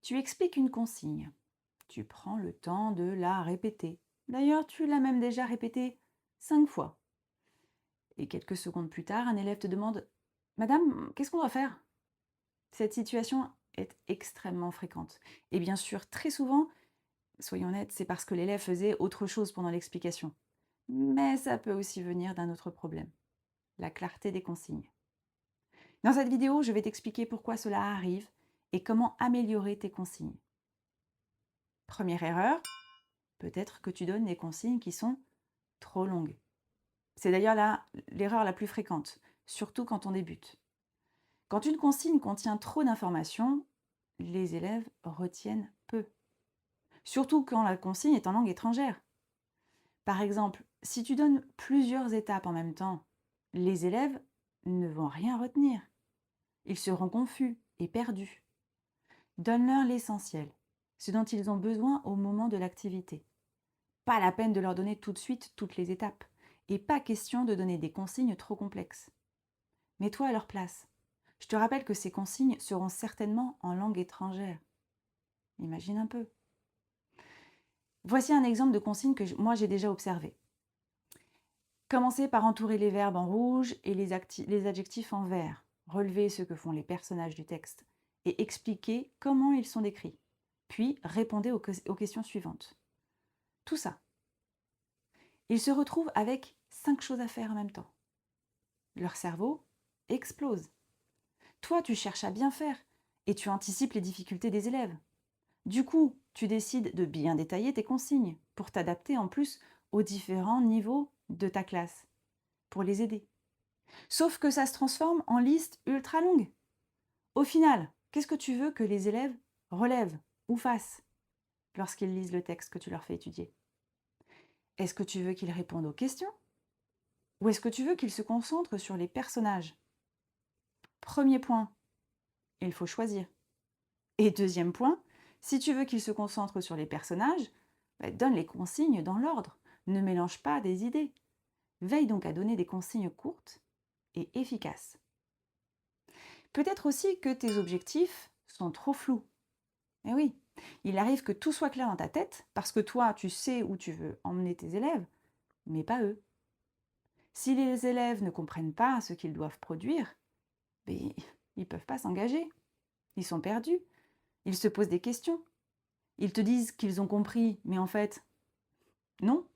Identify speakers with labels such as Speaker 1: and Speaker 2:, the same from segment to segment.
Speaker 1: Tu expliques une consigne. Tu prends le temps de la répéter. D'ailleurs, tu l'as même déjà répétée 5 fois. Et quelques secondes plus tard, un élève te demande: Madame, qu'est-ce qu'on doit faire? Cette situation est extrêmement fréquente. Et bien sûr, très souvent, soyons honnêtes, c'est parce que l'élève faisait autre chose pendant l'explication. Mais ça peut aussi venir d'un autre problème, la clarté des consignes. Dans cette vidéo, je vais t'expliquer pourquoi cela arrive et comment améliorer tes consignes. Première erreur, peut-être que tu donnes des consignes qui sont trop longues. C'est d'ailleurs l'erreur la plus fréquente, surtout quand on débute. Quand une consigne contient trop d'informations, les élèves retiennent peu. Surtout quand la consigne est en langue étrangère. Par exemple, si tu donnes plusieurs étapes en même temps, les élèves ne vont rien retenir. Ils seront confus et perdus. Donne-leur l'essentiel, ce dont ils ont besoin au moment de l'activité. Pas la peine de leur donner tout de suite toutes les étapes. Et pas question de donner des consignes trop complexes. Mets-toi à leur place. Je te rappelle que ces consignes seront certainement en langue étrangère. Imagine un peu. Voici un exemple de consigne que moi j'ai déjà observé. Commencez par entourer les verbes en rouge et les adjectifs en vert. Relevez ce que font les personnages du texte et expliquez comment ils sont décrits. Puis répondez aux questions suivantes. Tout ça. Ils se retrouvent avec 5 choses à faire en même temps. Leur cerveau explose. Toi, tu cherches à bien faire et tu anticipes les difficultés des élèves. Du coup, tu décides de bien détailler tes consignes pour t'adapter en plus aux différents niveaux de ta classe, pour les aider. Sauf que ça se transforme en liste ultra longue. Au final, qu'est-ce que tu veux que les élèves relèvent ou fassent lorsqu'ils lisent le texte que tu leur fais étudier? Est-ce que tu veux qu'ils répondent aux questions ou est-ce que tu veux qu'ils se concentrent sur les personnages? Premier point, il faut choisir. Et deuxième point, si tu veux qu'ils se concentrent sur les personnages, donne les consignes dans l'ordre. Ne mélange pas des idées. Veille donc à donner des consignes courtes et efficaces. Peut-être aussi que tes objectifs sont trop flous. Eh oui, il arrive que tout soit clair dans ta tête, parce que toi, tu sais où tu veux emmener tes élèves, mais pas eux. Si les élèves ne comprennent pas ce qu'ils doivent produire, ben, ils ne peuvent pas s'engager. Ils sont perdus. Ils se posent des questions. Ils te disent qu'ils ont compris, mais en fait, non.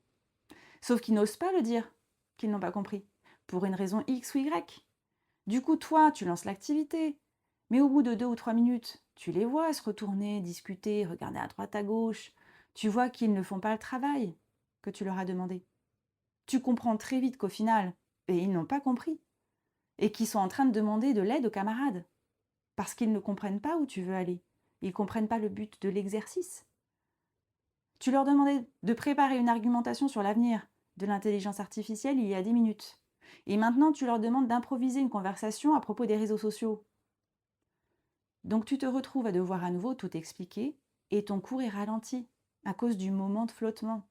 Speaker 1: Sauf qu'ils n'osent pas le dire, qu'ils n'ont pas compris, pour une raison X ou Y. Du coup, toi, tu lances l'activité, mais au bout de 2 ou 3 minutes, tu les vois se retourner, discuter, regarder à droite, à gauche. Tu vois qu'ils ne font pas le travail que tu leur as demandé. Tu comprends très vite qu'au final, et ils n'ont pas compris, et qu'ils sont en train de demander de l'aide aux camarades, parce qu'ils ne comprennent pas où tu veux aller. Ils ne comprennent pas le but de l'exercice. Tu leur demandais de préparer une argumentation sur l'avenir de l'intelligence artificielle il y a 10 minutes. Et maintenant, tu leur demandes d'improviser une conversation à propos des réseaux sociaux. Donc tu te retrouves à devoir à nouveau tout expliquer et ton cours est ralenti à cause du moment de flottement.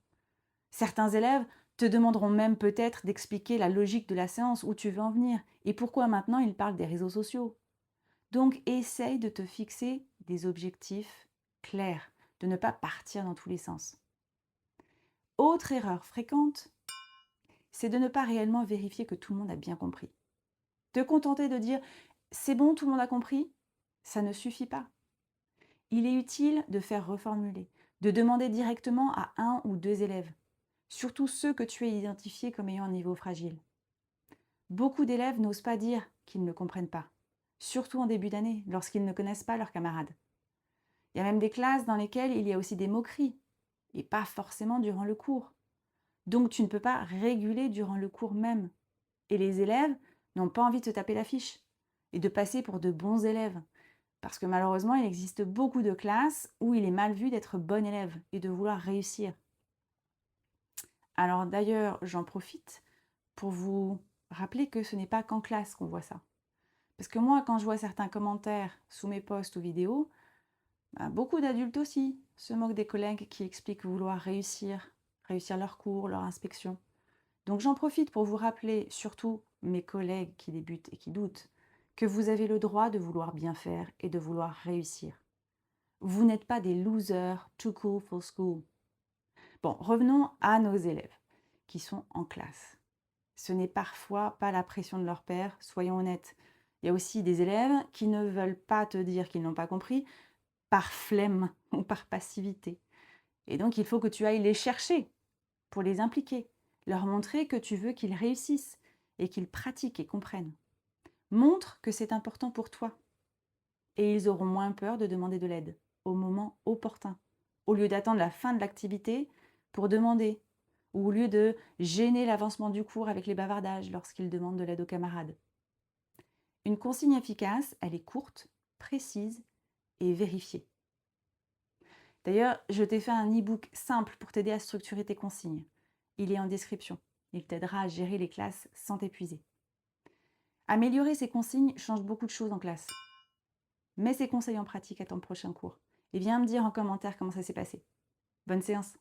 Speaker 1: Certains élèves te demanderont même peut-être d'expliquer la logique de la séance, où tu veux en venir et pourquoi maintenant ils parlent des réseaux sociaux. Donc essaye de te fixer des objectifs clairs, de ne pas partir dans tous les sens. Autre erreur fréquente, c'est de ne pas réellement vérifier que tout le monde a bien compris. Te contenter de dire c'est bon, tout le monde a compris, ça ne suffit pas. Il est utile de faire reformuler, de demander directement à 1 ou 2 élèves, surtout ceux que tu as identifiés comme ayant un niveau fragile. Beaucoup d'élèves n'osent pas dire qu'ils ne comprennent pas, surtout en début d'année, lorsqu'ils ne connaissent pas leurs camarades. Il y a même des classes dans lesquelles il y a aussi des moqueries, et pas forcément durant le cours. Donc tu ne peux pas réguler durant le cours même. Et les élèves n'ont pas envie de se taper l'affiche et de passer pour de bons élèves. Parce que malheureusement, il existe beaucoup de classes où il est mal vu d'être bon élève et de vouloir réussir. Alors d'ailleurs, j'en profite pour vous rappeler que ce n'est pas qu'en classe qu'on voit ça. Parce que moi, quand je vois certains commentaires sous mes posts ou vidéos, beaucoup d'adultes aussi se moquent des collègues qui expliquent vouloir réussir leur cours, leur inspection. Donc j'en profite pour vous rappeler, surtout mes collègues qui débutent et qui doutent, que vous avez le droit de vouloir bien faire et de vouloir réussir. Vous n'êtes pas des losers too cool for school. Bon, revenons à nos élèves qui sont en classe. Ce n'est parfois pas la pression de leur père, soyons honnêtes. Il y a aussi des élèves qui ne veulent pas te dire qu'ils n'ont pas compris par flemme ou par passivité. Et donc, il faut que tu ailles les chercher pour les impliquer, leur montrer que tu veux qu'ils réussissent et qu'ils pratiquent et comprennent. Montre que c'est important pour toi et ils auront moins peur de demander de l'aide au moment opportun, au lieu d'attendre la fin de l'activité pour demander, ou au lieu de gêner l'avancement du cours avec les bavardages lorsqu'ils demandent de l'aide aux camarades. Une consigne efficace, elle est courte, précise et vérifiée. D'ailleurs, je t'ai fait un e-book simple pour t'aider à structurer tes consignes. Il est en description. Il t'aidera à gérer les classes sans t'épuiser. Améliorer ces consignes change beaucoup de choses en classe. Mets ces conseils en pratique à ton prochain cours et viens me dire en commentaire comment ça s'est passé. Bonne séance!